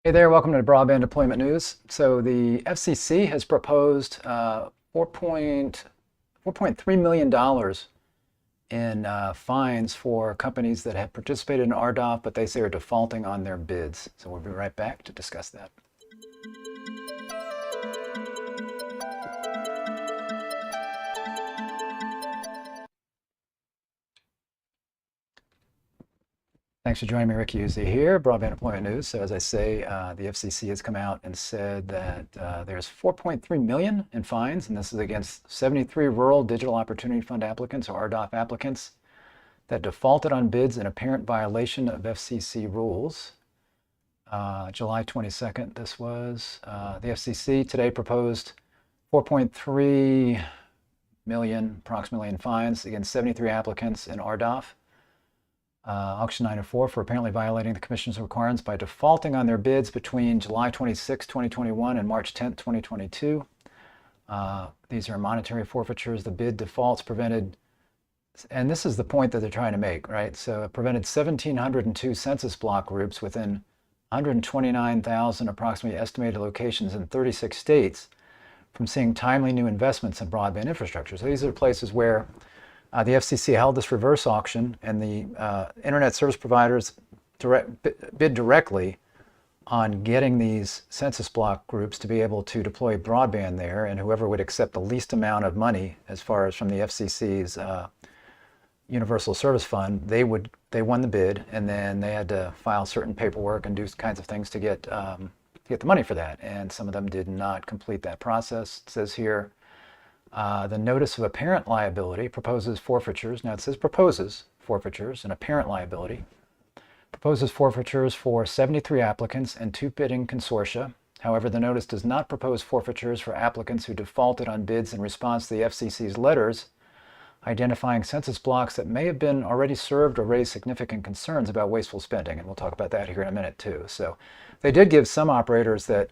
Hey there, welcome to Broadband Deployment News. So the FCC has proposed $4.3 million in fines for companies that have participated in RDOF, but they say are defaulting on their bids. So we'll be right back to discuss that. Thanks for joining me, Rick Husey here, Broadband Deployment News. So as I say, the FCC has come out and said that there's $4.3 million in fines, and this is against 73 rural digital opportunity fund applicants, or RDOF applicants, that defaulted on bids in apparent violation of FCC rules. July 22nd, this was. The FCC today proposed 4.3 million, approximately, in fines against 73 applicants in RDOF. Auction 904 for apparently violating the Commission's requirements by defaulting on their bids between July 26, 2021 and March 10, 2022. These are monetary forfeitures. The bid defaults prevented, and this is the point that they're trying to make, right? So it prevented 1,702 census block groups within 129,000 approximately estimated locations in 36 states from seeing timely new investments in broadband infrastructure. So these are places where the FCC held this reverse auction, and the internet service providers bid directly on getting these census block groups to be able to deploy broadband there, and whoever would accept the least amount of money as far as from the FCC's Universal Service Fund, they won the bid, and then they had to file certain paperwork and do kinds of things to get the money for that, and some of them did not complete that process. It says here, the notice of apparent liability proposes forfeitures. Now it says proposes forfeitures and apparent liability. Proposes forfeitures for 73 applicants and 2 bidding consortia. However, the notice does not propose forfeitures for applicants who defaulted on bids in response to the FCC's letters identifying census blocks that may have been already served or raised significant concerns about wasteful spending. And we'll talk about that here in a minute too. So they did give some operators that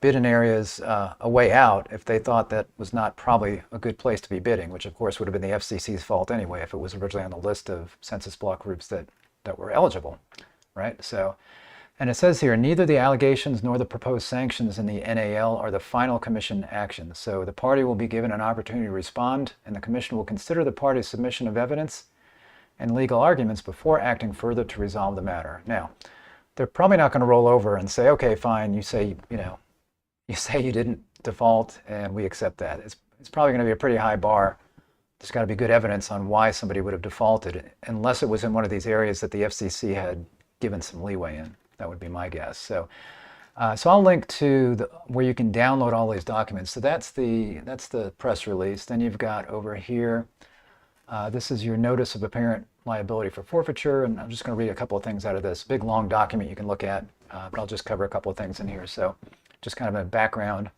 bid in areas a way out if they thought that was not probably a good place to be bidding, which of course would have been the FCC's fault anyway if it was originally on the list of census block groups that were eligible, right? So, and it says here, neither the allegations nor the proposed sanctions in the NAL are the final commission action. So the party will be given an opportunity to respond, and the commission will consider the party's submission of evidence and legal arguments before acting further to resolve the matter. Now, they're probably not going to roll over and say, okay, fine, you say you didn't default and we accept that. It's probably going to be a pretty high bar. There's got to be good evidence on why somebody would have defaulted, unless it was in one of these areas that the FCC had given some leeway in. That would be my guess. So I'll link to where you can download all these documents. So that's the press release. Then you've got over here, this is your notice of apparent liability for forfeiture, and I'm just going to read a couple of things out of this big long document you can look at, but I'll just cover a couple of things in here. So just kind of a background.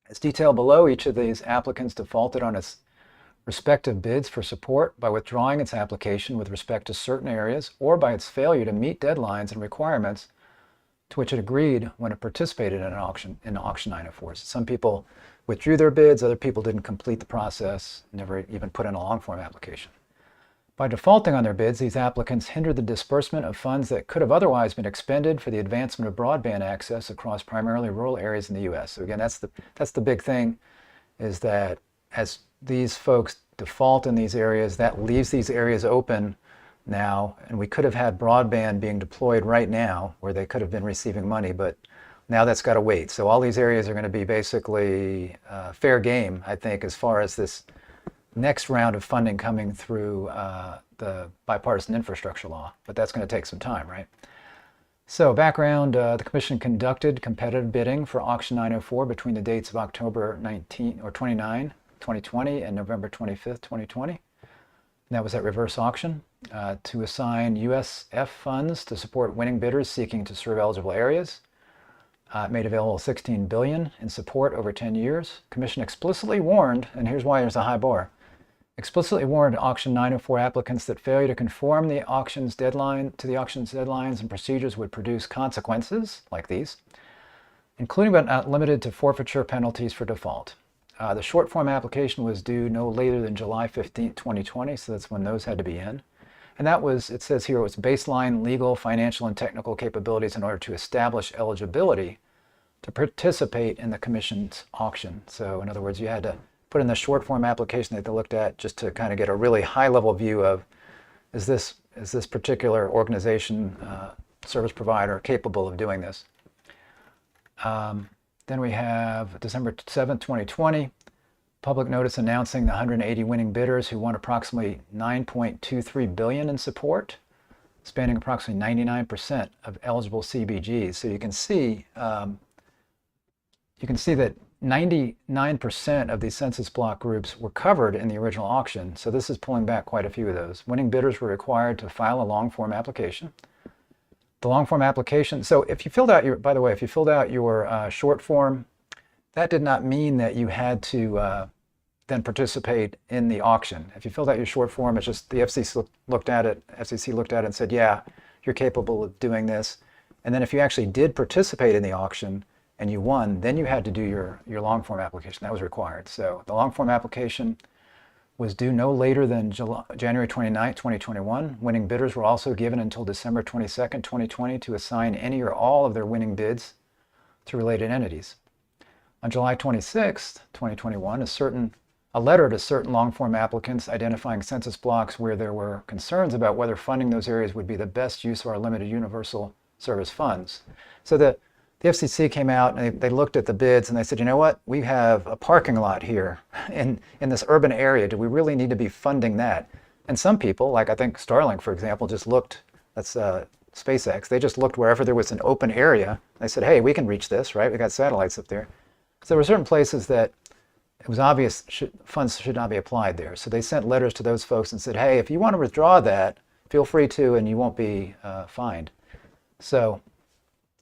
As detailed below, each of these applicants defaulted on its respective bids for support by withdrawing its application with respect to certain areas, or by its failure to meet deadlines and requirements to which it agreed when it participated in auction 904. So some people withdrew their bids, other people didn't complete the process, never even put in a long form application. By defaulting on their bids, these applicants hindered the disbursement of funds that could have otherwise been expended for the advancement of broadband access across primarily rural areas in the U.S. So again, that's the big thing, is that as these folks default in these areas, that leaves these areas open now, and we could have had broadband being deployed right now where they could have been receiving money, but now that's got to wait. So all these areas are going to be basically fair game, I think, as far as this next round of funding coming through the bipartisan infrastructure law, but that's going to take some time, right? So background, the Commission conducted competitive bidding for Auction 904 between the dates of October 29, 2020 and November 25th, 2020. And that was at reverse auction to assign USF funds to support winning bidders seeking to serve eligible areas. It made available $16 billion in support over 10 years. Commission explicitly warned, and here's why there's a high bar, explicitly warned Auction 904 applicants that failure to conform to the auction's deadlines and procedures would produce consequences like these, including but not limited to forfeiture penalties for default. The short form application was due no later than July 15, 2020, so that's when those had to be in. And that was, it says here, it was baseline legal, financial, and technical capabilities in order to establish eligibility to participate in the commission's auction. So in other words, you had to put in the short form application that they looked at just to kind of get a really high level view of, is this particular organization, service provider, capable of doing this? Then we have December 7th, 2020, public notice announcing the 180 winning bidders who won approximately $9.23 billion in support, spanning approximately 99% of eligible CBGs. So you can see that 99% of these census block groups were covered in the original auction. So this is pulling back quite a few of those. Winning bidders were required to file a long form application. The long form application, so if you filled out your, by the way, if you filled out your short form, that did not mean that you had to then participate in the auction. If you filled out your short form, it's just the FCC looked at it and said, yeah, you're capable of doing this. And then if you actually did participate in the auction and you won, then you had to do your long form application. That was required. So the long form application was due no later than January 29, 2021. Winning bidders were also given until December 22nd, 2020 to assign any or all of their winning bids to related entities. On July 26th, 2021, a letter to certain long-form applicants identifying census blocks where there were concerns about whether funding those areas would be the best use of our limited universal service funds. So the FCC came out and they looked at the bids and they said, you know what, we have a parking lot here in this urban area. Do we really need to be funding that? And some people, like I think Starlink, for example, just looked, that's SpaceX, they just looked wherever there was an open area. They said, hey, we can reach this, right? We got satellites up there. So there were certain places that it was obvious funds should not be applied there. So they sent letters to those folks and said, hey, if you want to withdraw that, feel free to, and you won't be fined. So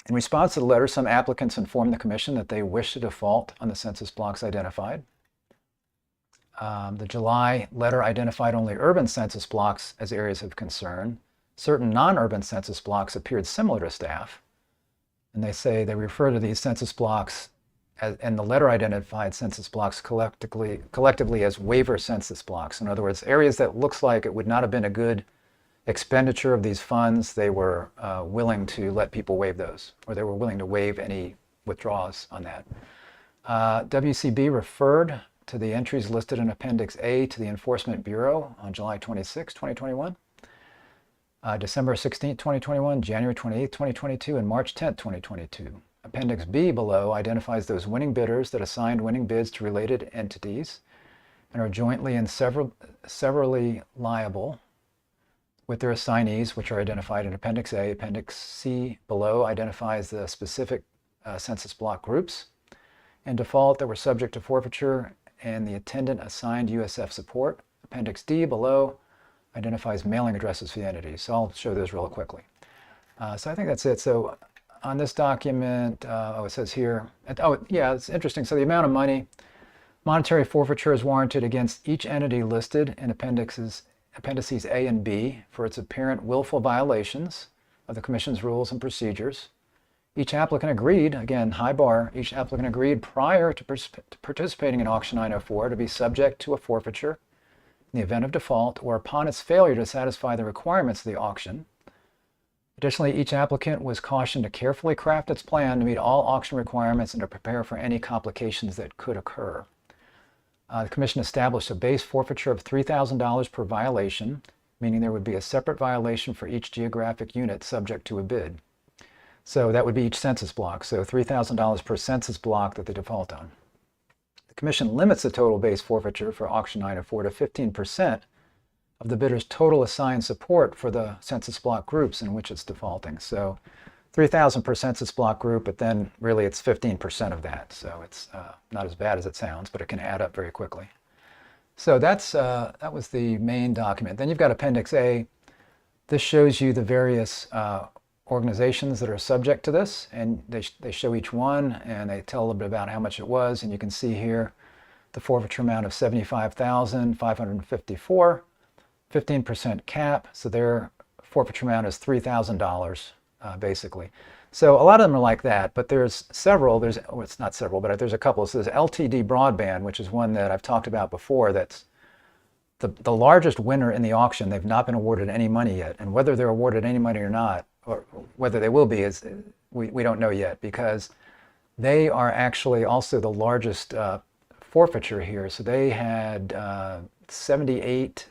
in response to the letter, some applicants informed the Commission that they wish to default on the census blocks identified. The July letter identified only urban census blocks as areas of concern. Certain non-urban census blocks appeared similar to staff. And they refer to these census blocks and the letter identified census blocks collectively as waiver census blocks. In other words, areas that looks like it would not have been a good expenditure of these funds, they were willing to let people waive those, or they were willing to waive any withdrawals on that. WCB referred to the entries listed in Appendix A to the Enforcement Bureau on July 26, 2021, December 16, 2021, January 28, 2022, and March 10, 2022. Appendix B below identifies those winning bidders that assigned winning bids to related entities and are jointly and severally liable with their assignees, which are identified in Appendix A. Appendix C below identifies the specific census block groups in default that were subject to forfeiture and the attendant assigned USF support. Appendix D below identifies mailing addresses for the entities. So I'll show those real quickly. So I think that's it. So on this document, it says here, yeah, it's interesting. So the amount of money, monetary forfeiture is warranted against each entity listed in Appendices A and B for its apparent willful violations of the Commission's rules and procedures. Each applicant agreed, again, high bar, each applicant agreed prior to participating in Auction 904 to be subject to a forfeiture in the event of default or upon its failure to satisfy the requirements of the auction. Additionally, each applicant was cautioned to carefully craft its plan to meet all auction requirements and to prepare for any complications that could occur. The Commission established a base forfeiture of $3,000 per violation, meaning there would be a separate violation for each geographic unit subject to a bid. So that would be each census block, so $3,000 per census block that they default on. The Commission limits the total base forfeiture for Auction 904 to 15% of the bidder's total assigned support for the census block groups in which it's defaulting. So $3,000 per census block group, but then really it's 15% of that. So it's not as bad as it sounds, but it can add up very quickly. So that was the main document. Then you've got Appendix A. This shows you the various organizations that are subject to this, and they show each one, and they tell a little bit about how much it was, and you can see here the forfeiture amount of $75,554, 15% cap, so their forfeiture amount is $3,000 basically. So a lot of them are like that, but there's several, it's not several, but there's a couple. So there's LTD Broadband, which is one that I've talked about before, that's the largest winner in the auction, they've not been awarded any money yet. And whether they're awarded any money or not, or whether they will be, is we don't know yet, because they are actually also the largest forfeiture here. So they had $78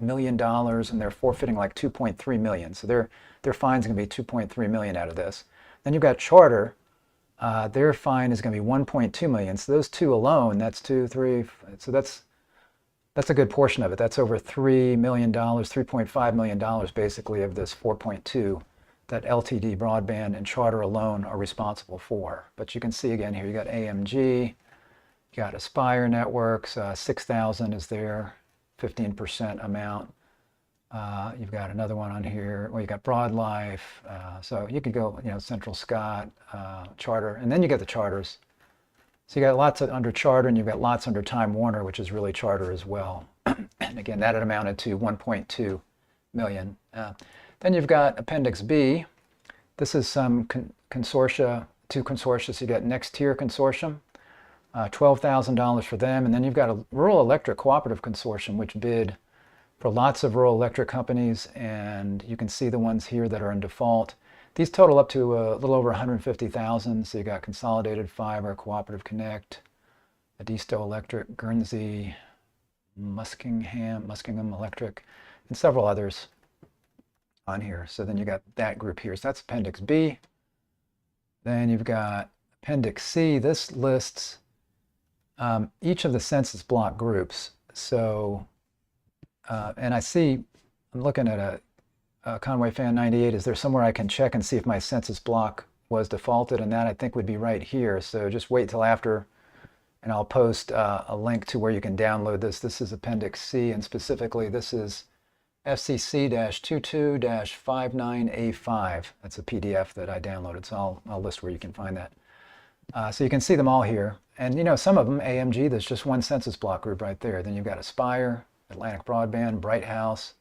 million, and they're forfeiting like 2.3 million. So their fine's going to be 2.3 million out of this. Then you've got Charter. Their fine is going to be 1.2 million. So those two alone, that's 2, 3. So that's a good portion of it. That's over $3 million, $3.5 million basically of this 4.2 that LTD Broadband and Charter alone are responsible for. But you can see again here, you got AMG, you got Aspire Networks, 6,000 is their 15% amount. You've got another one on here. Well, you got BroadLife. So you could go, Central Scott, Charter, and then you get the charters. So you got lots under Charter, and you've got lots under Time Warner, which is really Charter as well. And again, that had amounted to 1.2 million. Then you've got Appendix B. This is some consortia, two consortia. So you got Next Tier Consortium, $12,000 for them. And then you've got a Rural Electric Cooperative Consortium, which bid for lots of rural electric companies. And you can see the ones here that are in default. These total up to a little over 150,000. So you got Consolidated Fiber, Cooperative Connect, Edisto Electric, Guernsey, Muskingum Electric, and several others on here. So then you got that group here. So that's Appendix B. Then you've got Appendix C. This lists each of the census block groups. So, and I see, I'm looking at a Conway Fan 98. Is there somewhere I can check and see if my census block was defaulted? And that I think would be right here. So just wait till after, and I'll post a link to where you can download this. This is Appendix C, and specifically this is FCC-22-59A5. That's a PDF that I downloaded, so I'll list where you can find that. So you can see them all here. And some of them, AMG, there's just one census block group right there. Then you've got Aspire, Atlantic Broadband, Bright House,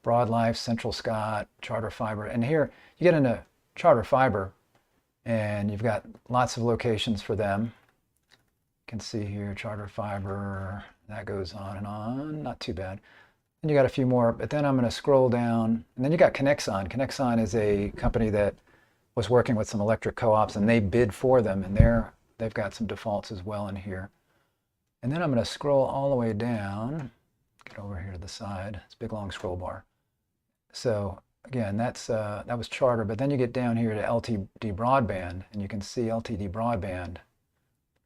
BroadLife, Central Scott, Charter Fiber. And here you get into Charter Fiber, and you've got lots of locations for them. You can see here, Charter Fiber, that goes on and on, not too bad. And you got a few more, but then I'm going to scroll down, and then you got Connexon. Connexon is a company that was working with some electric co-ops, and they bid for them, and they've got some defaults as well in here. And then I'm going to scroll all the way down, get over here to the side. It's a big long scroll bar. So again, that was Charter, but then you get down here to LTD Broadband, and you can see LTD Broadband,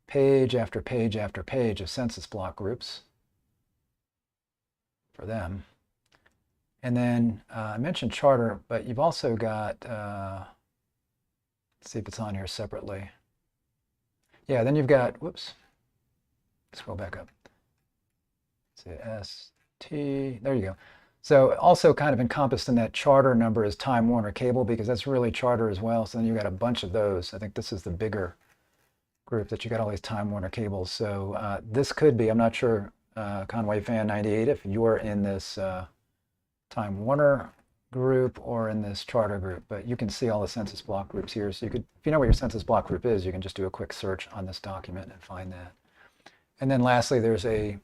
page after page after page of census block groups for them. And then I mentioned Charter, but you've also got, let's see if it's on here separately. Yeah, then you've got, whoops, scroll back up. Let's see, ST, there you go. So also kind of encompassed in that Charter number is Time Warner Cable, because that's really Charter as well. So then you've got a bunch of those. I think this is the bigger group that you got all these Time Warner cables. So this could be, I'm not sure, Conway Fan 98, if you're in this Time Warner group or in this Charter group, but you can see all the census block groups here. So you could, if you know what your census block group is, you can just do a quick search on this document and find that. And then lastly, there's a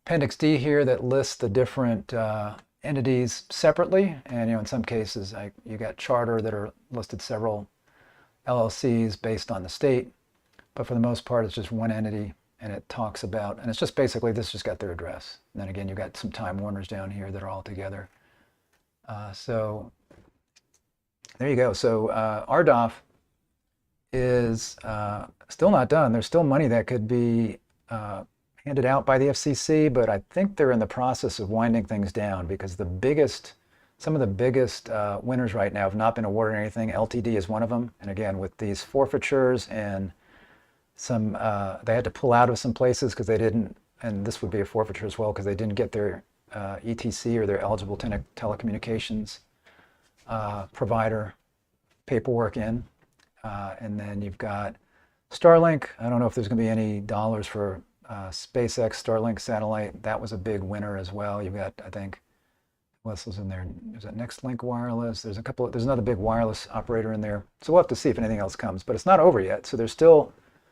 Appendix D here that lists the different entities separately. And in some cases, you got Charter that are listed several LLCs based on the state, but for the most part, it's just one entity. And it talks about, and it's just basically, this just got their address. And then again, you've got some Time Warners down here that are all together. So there you go. So RDOF is still not done. There's still money that could be handed out by the FCC, but I think they're in the process of winding things down, because some of the biggest winners right now have not been awarded anything. LTD is one of them. And again, with these forfeitures and some, they had to pull out of some places because they didn't, and this would be a forfeiture as well, because they didn't get their ETC or their eligible telecommunications provider paperwork in. And then you've got Starlink. I don't know if there's going to be any dollars for SpaceX Starlink satellite. That was a big winner as well. You've got, I think, what else was in there? There's that Nextlink Wireless. There's another big wireless operator in there. So we'll have to see if anything else comes, but it's not over yet. So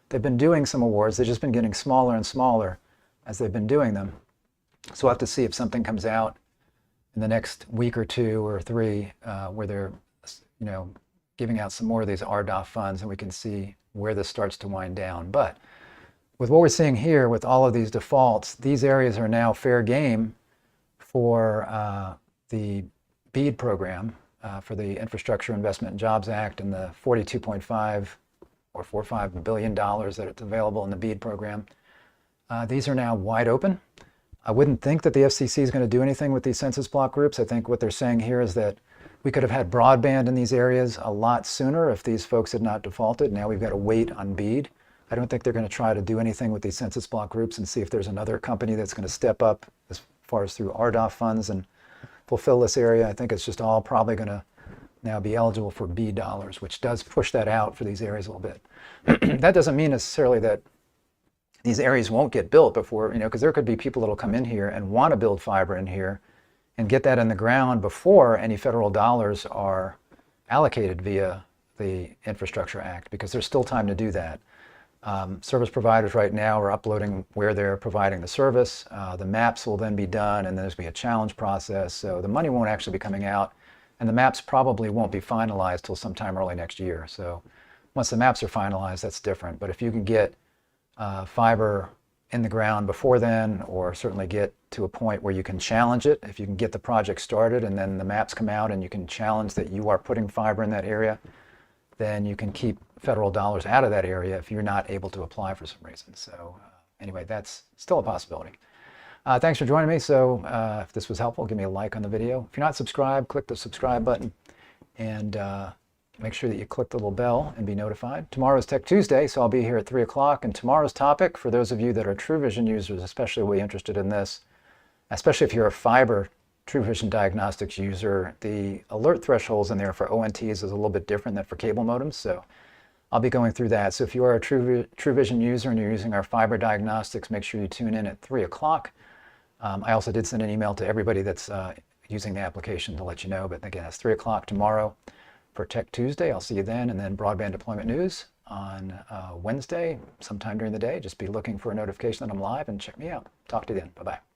they've been doing some awards. They've just been getting smaller and smaller as they've been doing them. So we'll have to see if something comes out in the next week or 2 or 3 where they're, giving out some more of these RDOF funds, and we can see where this starts to wind down. But with what we're seeing here, with all of these defaults, these areas are now fair game for the BEAD program, for the Infrastructure Investment and Jobs Act, and the $42.5 or $45 billion that is available in the BEAD program. These are now wide open. I wouldn't think that the FCC is going to do anything with these census block groups. I think what they're saying here is that we could have had broadband in these areas a lot sooner if these folks had not defaulted. Now we've got to wait on BEAD. I don't think they're going to try to do anything with these census block groups and see if there's another company that's going to step up as far as through RDOF funds and fulfill this area. I think it's just all probably going to now be eligible for BEAD dollars, which does push that out for these areas a little bit. That doesn't mean necessarily that these areas won't get built before, because there could be people that will come in here and want to build fiber in here and get that in the ground before any federal dollars are allocated via the Infrastructure Act, because there's still time to do that. Service providers right now are uploading where they're providing the service. The maps will then be done, and then there's going to be a challenge process. So the money won't actually be coming out, and the maps probably won't be finalized till sometime early next year. So once the maps are finalized, that's different. But if you can get fiber in the ground before then, or certainly get to a point where you can challenge it, if you can get the project started and then the maps come out and you can challenge that you are putting fiber in that area, then you can keep federal dollars out of that area if you're not able to apply for some reason. So anyway, that's still a possibility. Thanks for joining me. So if this was helpful, give me a like on the video. If you're not subscribed, click the subscribe button, and make sure that you click the little bell and be notified. Tomorrow's Tech Tuesday, so I'll be here at 3 o'clock. And tomorrow's topic, for those of you that are TrueVision users, especially will be interested in this, especially if you're a fiber TrueVision diagnostics user, the alert thresholds in there for ONTs is a little bit different than for cable modems. So I'll be going through that. So if you are a TrueVision user and you're using our fiber diagnostics, make sure you tune in at 3 o'clock. I also did send an email to everybody that's using the application to let you know. But again, it's 3 o'clock tomorrow for Tech Tuesday. I'll see you then. And then broadband deployment news on Wednesday, sometime during the day. Just be looking for a notification that I'm live and check me out. Talk to you then. Bye-bye.